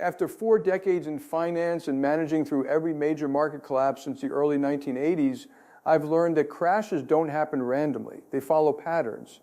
After 4 decades in finance and managing through every major market collapse since the early 1980s, I've learned that crashes don't happen randomly. They follow patterns.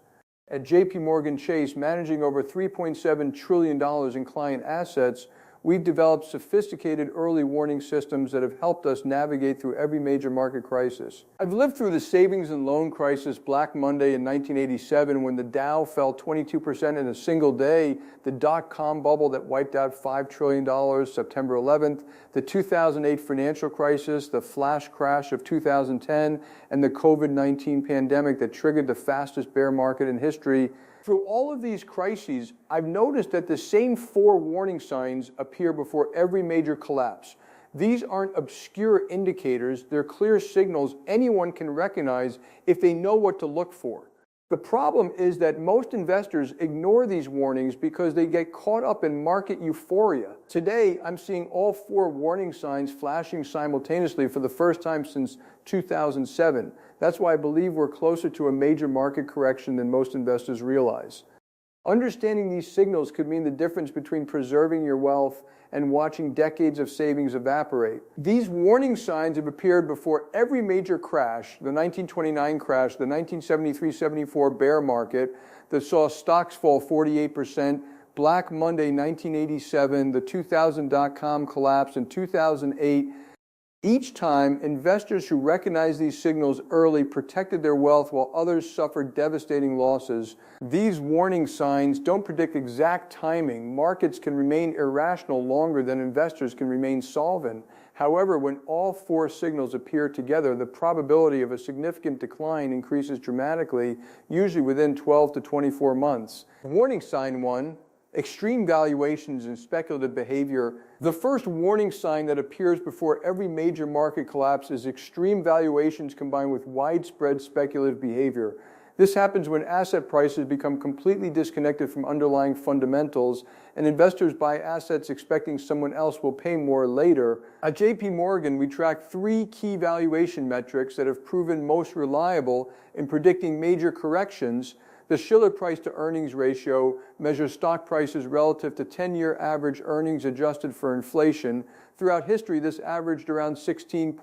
At JP Morgan Chase, managing over $3.7 trillion in client assets, we've developed sophisticated early warning systems that have helped us navigate through every major market crisis. I've lived through the savings and loan crisis, Black Monday in 1987, when the Dow fell 22% in a single day, the dot-com bubble that wiped out $5 trillion, September 11th, the 2008 financial crisis, the flash crash of 2010, and the COVID-19 pandemic that triggered the fastest bear market in history. Through all of these crises, I've noticed that the same 4 warning signs appear before every major collapse. These aren't obscure indicators, they're clear signals anyone can recognize if they know what to look for. The problem is that most investors ignore these warnings because they get caught up in market euphoria. Today, I'm seeing all 4 warning signs flashing simultaneously for the first time since 2007. That's why I believe we're closer to a major market correction than most investors realize. Understanding these signals could mean the difference between preserving your wealth and watching decades of savings evaporate. These warning signs have appeared before every major crash, the 1929 crash, the 1973-74 bear market that saw stocks fall 48%, Black Monday 1987, the 2000 dot-com collapse in 2008. Each time, investors who recognized these signals early protected their wealth while others suffered devastating losses. These warning signs don't predict exact timing. Markets can remain irrational longer than investors can remain solvent. However, when all 4 signals appear together, the probability of a significant decline increases dramatically, usually within 12 to 24 months. Warning sign 1. Extreme valuations and speculative behavior. The first warning sign that appears before every major market collapse is extreme valuations combined with widespread speculative behavior. This happens when asset prices become completely disconnected from underlying fundamentals and investors buy assets expecting someone else will pay more later. At JP Morgan, we track 3 key valuation metrics that have proven most reliable in predicting major corrections. The Shiller price to earnings ratio measures stock prices relative to 10-year average earnings adjusted for inflation. Throughout history, this averaged around 16.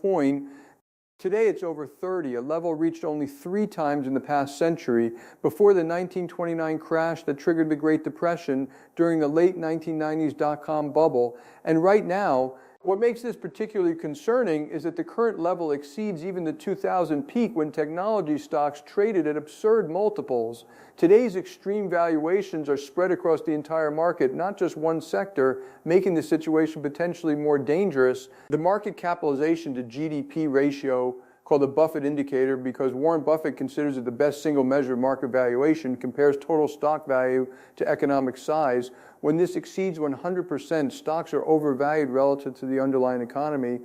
Today, it's over 30, a level reached only 3 times in the past century, before the 1929 crash that triggered the Great Depression, during the late 1990s dot-com bubble, and right now. What makes this particularly concerning is that the current level exceeds even the 2000 peak when technology stocks traded at absurd multiples. Today's extreme valuations are spread across the entire market, not just one sector, making the situation potentially more dangerous. The market capitalization to GDP ratio, called the Buffett indicator because Warren Buffett considers it the best single measure of market valuation, compares total stock value to economic size. When this exceeds 100%, stocks are overvalued relative to the underlying economy.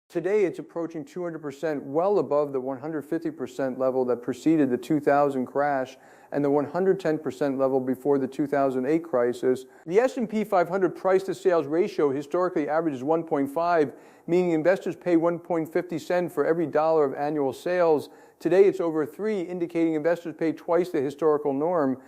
Today, it's approaching 200%, well above the 150% level that preceded the 2000 crash and the 110% level before the 2008 crisis. The S&P 500 price-to-sales ratio historically averages 1.5, meaning investors pay 1.50 cents for every dollar of annual sales. Today, it's over 3, indicating investors pay twice the historical norm.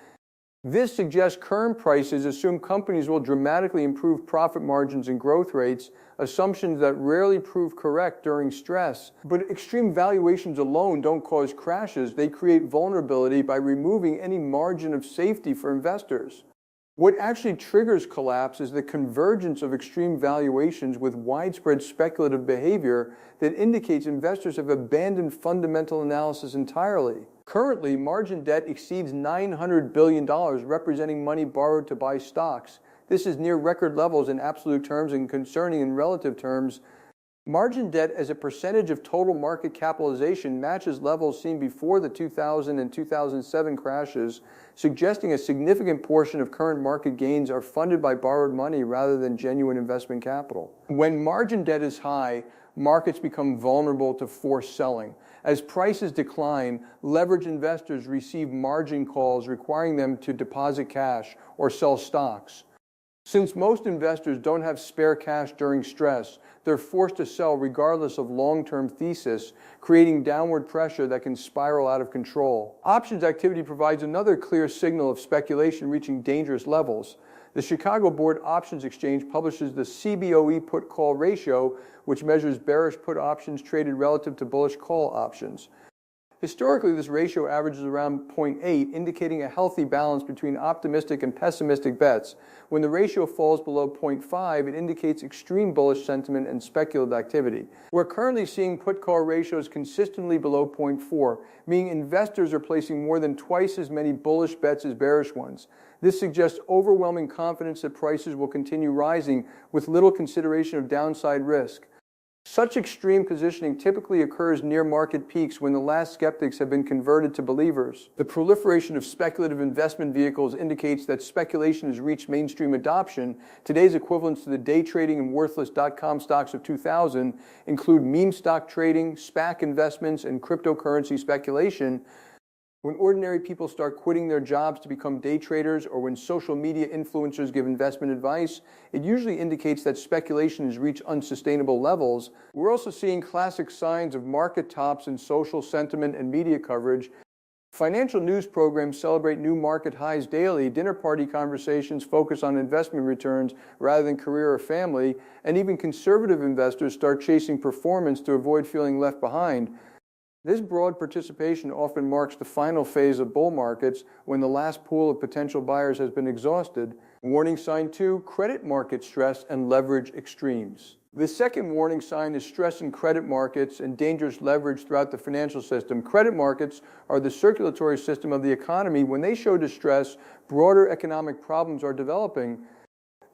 This suggests current prices assume companies will dramatically improve profit margins and growth rates, assumptions that rarely prove correct during stress. But extreme valuations alone don't cause crashes. They create vulnerability by removing any margin of safety for investors. What actually triggers collapse is the convergence of extreme valuations with widespread speculative behavior that indicates investors have abandoned fundamental analysis entirely. Currently, margin debt exceeds $900 billion, representing money borrowed to buy stocks. This is near record levels in absolute terms and concerning in relative terms. Margin debt as a percentage of total market capitalization matches levels seen before the 2000 and 2007 crashes, suggesting a significant portion of current market gains are funded by borrowed money rather than genuine investment capital. When margin debt is high, markets become vulnerable to forced selling. As prices decline, leveraged investors receive margin calls requiring them to deposit cash or sell stocks. Since most investors don't have spare cash during stress, they're forced to sell regardless of long-term thesis, creating downward pressure that can spiral out of control. Options activity provides another clear signal of speculation reaching dangerous levels. The Chicago Board Options Exchange publishes the CBOE put-call ratio, which measures bearish put options traded relative to bullish call options. Historically, this ratio averages around 0.8, indicating a healthy balance between optimistic and pessimistic bets. When the ratio falls below 0.5, it indicates extreme bullish sentiment and speculative activity. We're currently seeing put-call ratios consistently below 0.4, meaning investors are placing more than twice as many bullish bets as bearish ones. This suggests overwhelming confidence that prices will continue rising with little consideration of downside risk. Such extreme positioning typically occurs near market peaks when the last skeptics have been converted to believers. The proliferation of speculative investment vehicles indicates that speculation has reached mainstream adoption. Today's equivalents to the day trading and worthless.com stocks of 2000 include meme stock trading, SPAC investments, and cryptocurrency speculation. When ordinary people start quitting their jobs to become day traders, or when social media influencers give investment advice, it usually indicates that speculation has reached unsustainable levels. We're also seeing classic signs of market tops in social sentiment and media coverage. Financial news programs celebrate new market highs daily, dinner party conversations focus on investment returns rather than career or family, and even conservative investors start chasing performance to avoid feeling left behind. This broad participation often marks the final phase of bull markets when the last pool of potential buyers has been exhausted. Warning sign 2, credit market stress and leverage extremes. The second warning sign is stress in credit markets and dangerous leverage throughout the financial system. Credit markets are the circulatory system of the economy. When they show distress, broader economic problems are developing.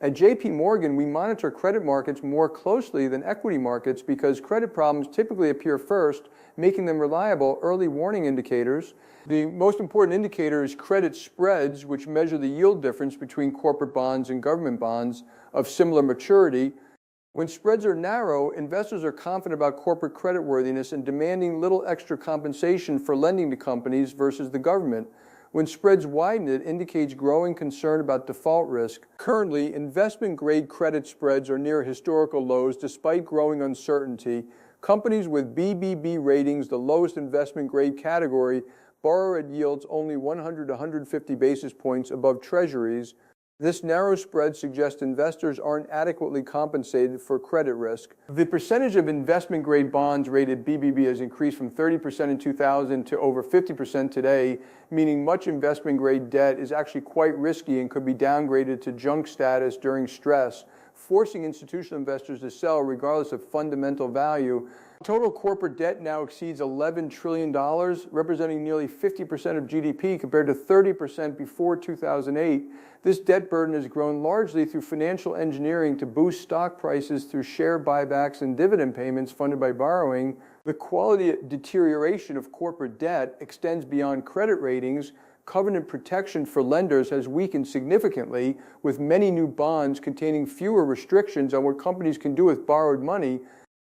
At JP Morgan, we monitor credit markets more closely than equity markets because credit problems typically appear first, making them reliable early warning indicators. The most important indicator is credit spreads, which measure the yield difference between corporate bonds and government bonds of similar maturity. When spreads are narrow, investors are confident about corporate creditworthiness and demanding little extra compensation for lending to companies versus the government. When spreads widen, it indicates growing concern about default risk. Currently, investment-grade credit spreads are near historical lows despite growing uncertainty. Companies with BBB ratings, the lowest investment-grade category, borrow at yields only 100 to 150 basis points above treasuries. This narrow spread suggests investors aren't adequately compensated for credit risk. The percentage of investment-grade bonds rated BBB has increased from 30% in 2000 to over 50% today, meaning much investment-grade debt is actually quite risky and could be downgraded to junk status during stress, forcing institutional investors to sell regardless of fundamental value. Total corporate debt now exceeds $11 trillion, representing nearly 50% of GDP compared to 30% before 2008. This debt burden has grown largely through financial engineering to boost stock prices through share buybacks and dividend payments funded by borrowing. The quality deterioration of corporate debt extends beyond credit ratings. Covenant protection for lenders has weakened significantly, with many new bonds containing fewer restrictions on what companies can do with borrowed money.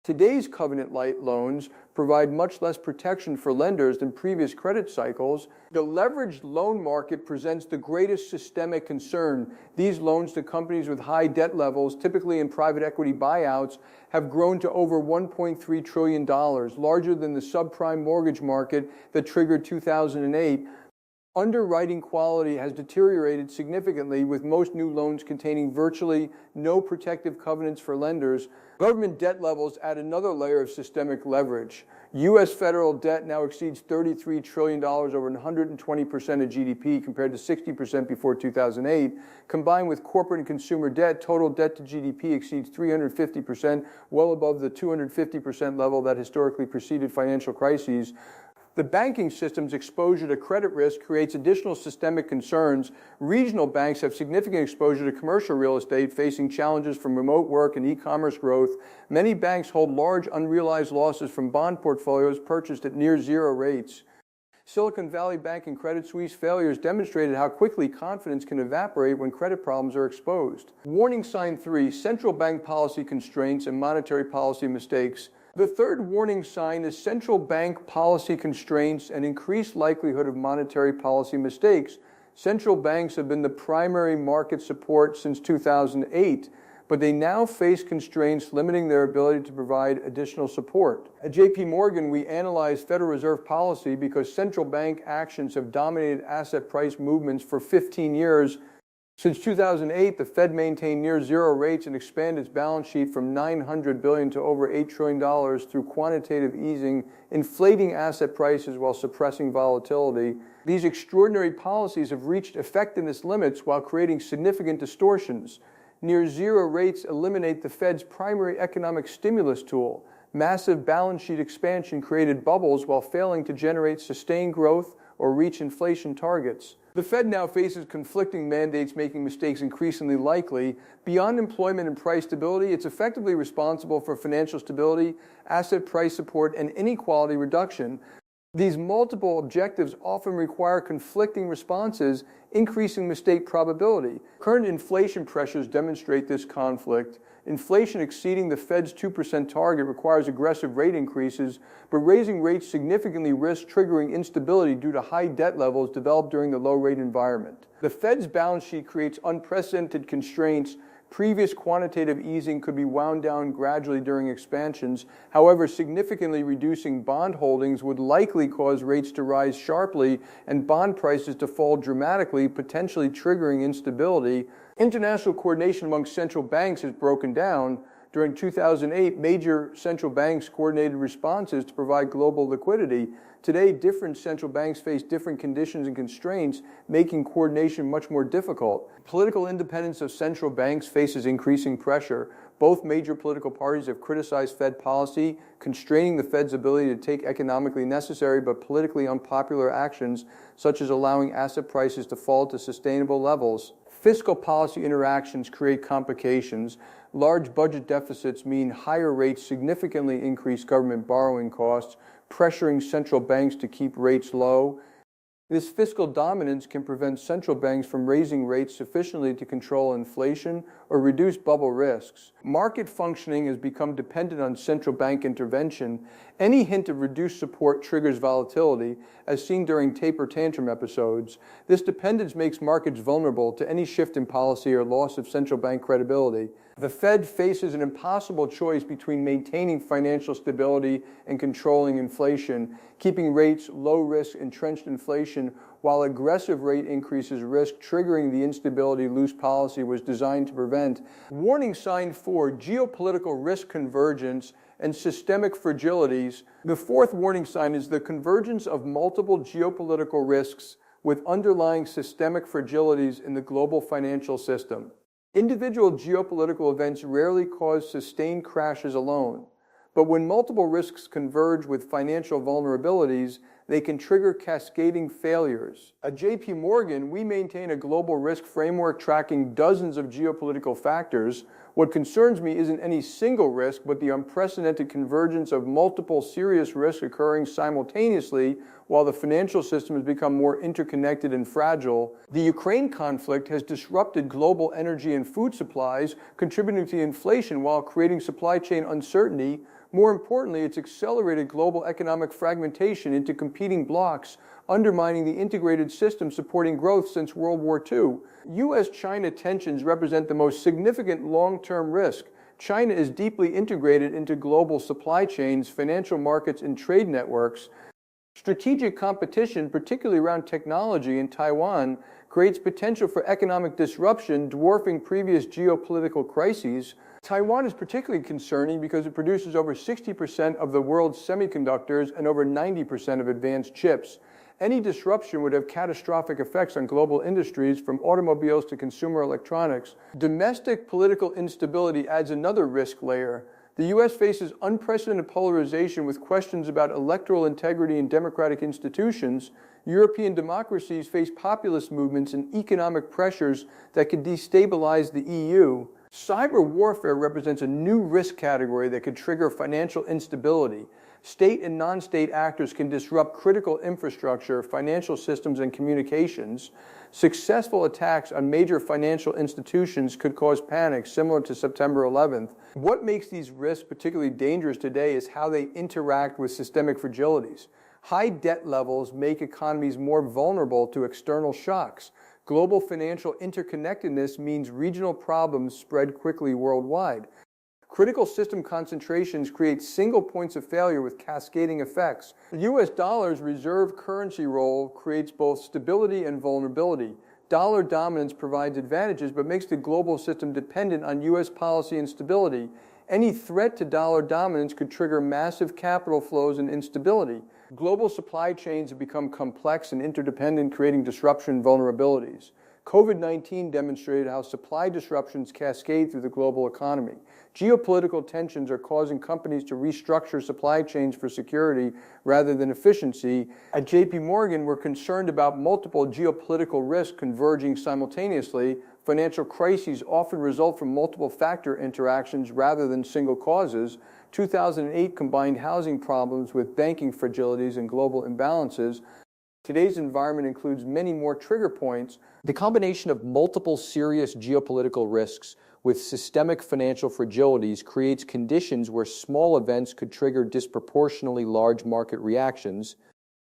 Today's covenant-light loans provide much less protection for lenders than previous credit cycles. The leveraged loan market presents the greatest systemic concern. These loans to companies with high debt levels, typically in private equity buyouts, have grown to over $1.3 trillion, larger than the subprime mortgage market that triggered 2008. Underwriting quality has deteriorated significantly, with most new loans containing virtually no protective covenants for lenders. Government debt levels add another layer of systemic leverage. U.S. federal debt now exceeds $33 trillion, over 120% of GDP compared to 60% before 2008. Combined with corporate and consumer debt, total debt to GDP exceeds 350%, well above the 250% level that historically preceded financial crises. The banking system's exposure to credit risk creates additional systemic concerns. Regional banks have significant exposure to commercial real estate, facing challenges from remote work and e-commerce growth. Many banks hold large unrealized losses from bond portfolios purchased at near zero rates. Silicon Valley Bank and Credit Suisse failures demonstrated how quickly confidence can evaporate when credit problems are exposed. Warning sign 3, central bank policy constraints and monetary policy mistakes. The third warning sign is central bank policy constraints and increased likelihood of monetary policy mistakes. Central banks have been the primary market support since 2008, but they now face constraints limiting their ability to provide additional support. At JP Morgan, we analyze Federal Reserve policy because central bank actions have dominated asset price movements for 15 years. Since 2008, the Fed maintained near zero rates and expanded its balance sheet from $900 billion to over $8 trillion through quantitative easing, inflating asset prices while suppressing volatility. These extraordinary policies have reached effectiveness limits while creating significant distortions. Near zero rates eliminate the Fed's primary economic stimulus tool. Massive balance sheet expansion created bubbles while failing to generate sustained growth or reach inflation targets. The Fed now faces conflicting mandates, making mistakes increasingly likely. Beyond employment and price stability, it's effectively responsible for financial stability, asset price support, and inequality reduction. These multiple objectives often require conflicting responses, increasing mistake probability. Current inflation pressures demonstrate this conflict. Inflation exceeding the Fed's 2% target requires aggressive rate increases, but raising rates significantly risks triggering instability due to high debt levels developed during the low-rate environment. The Fed's balance sheet creates unprecedented constraints. Previous quantitative easing could be wound down gradually during expansions. However, significantly reducing bond holdings would likely cause rates to rise sharply and bond prices to fall dramatically, potentially triggering instability. International coordination among central banks has broken down. During 2008, major central banks coordinated responses to provide global liquidity. Today, different central banks face different conditions and constraints, making coordination much more difficult. Political independence of central banks faces increasing pressure. Both major political parties have criticized Fed policy, constraining the Fed's ability to take economically necessary but politically unpopular actions, such as allowing asset prices to fall to sustainable levels. Fiscal policy interactions create complications. Large budget deficits mean higher rates significantly increase government borrowing costs, pressuring central banks to keep rates low. This fiscal dominance can prevent central banks from raising rates sufficiently to control inflation or reduce bubble risks. Market functioning has become dependent on central bank intervention. Any hint of reduced support triggers volatility, as seen during taper tantrum episodes. This dependence makes markets vulnerable to any shift in policy or loss of central bank credibility. The Fed faces an impossible choice between maintaining financial stability and controlling inflation, keeping rates low risk entrenched inflation, while aggressive rate increases risk triggering the instability loose policy was designed to prevent. Warning sign 4, geopolitical risk convergence and systemic fragilities. The fourth warning sign is the convergence of multiple geopolitical risks with underlying systemic fragilities in the global financial system. Individual geopolitical events rarely cause sustained crashes alone, but when multiple risks converge with financial vulnerabilities, they can trigger cascading failures. At JP Morgan, we maintain a global risk framework tracking dozens of geopolitical factors. What concerns me isn't any single risk, but the unprecedented convergence of multiple serious risks occurring simultaneously while the financial system has become more interconnected and fragile. The Ukraine conflict has disrupted global energy and food supplies, contributing to inflation while creating supply chain uncertainty. More importantly, it's accelerated global economic fragmentation into competing blocs, undermining the integrated system supporting growth since World War II. U.S.-China tensions represent the most significant long-term risk. China is deeply integrated into global supply chains, financial markets, and trade networks. Strategic competition, particularly around technology in Taiwan, creates potential for economic disruption, dwarfing previous geopolitical crises. Taiwan is particularly concerning because it produces over 60% of the world's semiconductors and over 90% of advanced chips. Any disruption would have catastrophic effects on global industries, from automobiles to consumer electronics. Domestic political instability adds another risk layer. The U.S. faces unprecedented polarization with questions about electoral integrity and democratic institutions. European democracies face populist movements and economic pressures that can destabilize the EU. Cyber warfare represents a new risk category that could trigger financial instability. State and non-state actors can disrupt critical infrastructure, financial systems, and communications. Successful attacks on major financial institutions could cause panic, similar to September 11th. What makes these risks particularly dangerous today is how they interact with systemic fragilities. High debt levels make economies more vulnerable to external shocks. Global financial interconnectedness means regional problems spread quickly worldwide. Critical system concentrations create single points of failure with cascading effects. The U.S. dollar's reserve currency role creates both stability and vulnerability. Dollar dominance provides advantages but makes the global system dependent on U.S. policy instability. Any threat to dollar dominance could trigger massive capital flows and instability. Global supply chains have become complex and interdependent, creating disruption and vulnerabilities. COVID-19 demonstrated how supply disruptions cascade through the global economy. Geopolitical tensions are causing companies to restructure supply chains for security rather than efficiency. At JP Morgan, we're concerned about multiple geopolitical risks converging simultaneously. Financial crises often result from multiple factor interactions rather than single causes. 2008 combined housing problems with banking fragilities and global imbalances. Today's environment includes many more trigger points. The combination of multiple serious geopolitical risks with systemic financial fragilities creates conditions where small events could trigger disproportionately large market reactions.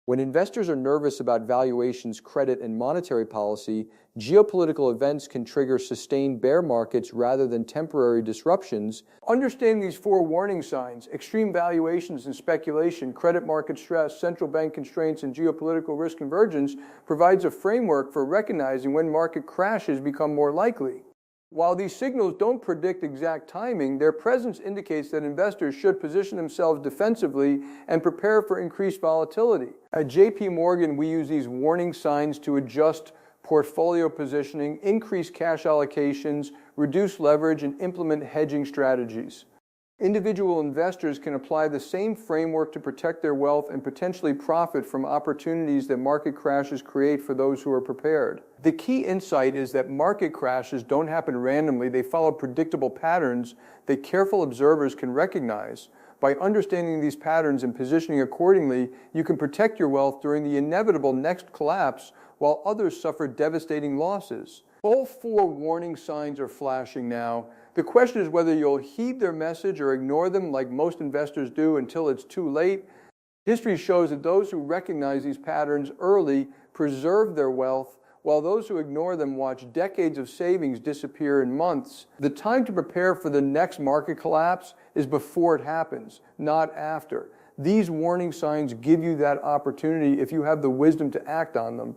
When investors are nervous about valuations, credit, and monetary policy, geopolitical events can trigger sustained bear markets rather than temporary disruptions. Understanding these four warning signs, extreme valuations and speculation, credit market stress, central bank constraints, and geopolitical risk convergence provides a framework for recognizing when market crashes become more likely. While these signals don't predict exact timing, their presence indicates that investors should position themselves defensively and prepare for increased volatility. At JP Morgan, we use these warning signs to adjust portfolio positioning, increase cash allocations, reduce leverage, and implement hedging strategies. Individual investors can apply the same framework to protect their wealth and potentially profit from opportunities that market crashes create for those who are prepared. The key insight is that market crashes don't happen randomly. They follow predictable patterns that careful observers can recognize. By understanding these patterns and positioning accordingly, you can protect your wealth during the inevitable next collapse while others suffer devastating losses. All four warning signs are flashing now. The question is whether you'll heed their message or ignore them like most investors do until it's too late. History shows that those who recognize these patterns early preserve their wealth, while those who ignore them watch decades of savings disappear in months. The time to prepare for the next market collapse is before it happens, not after. These warning signs give you that opportunity if you have the wisdom to act on them.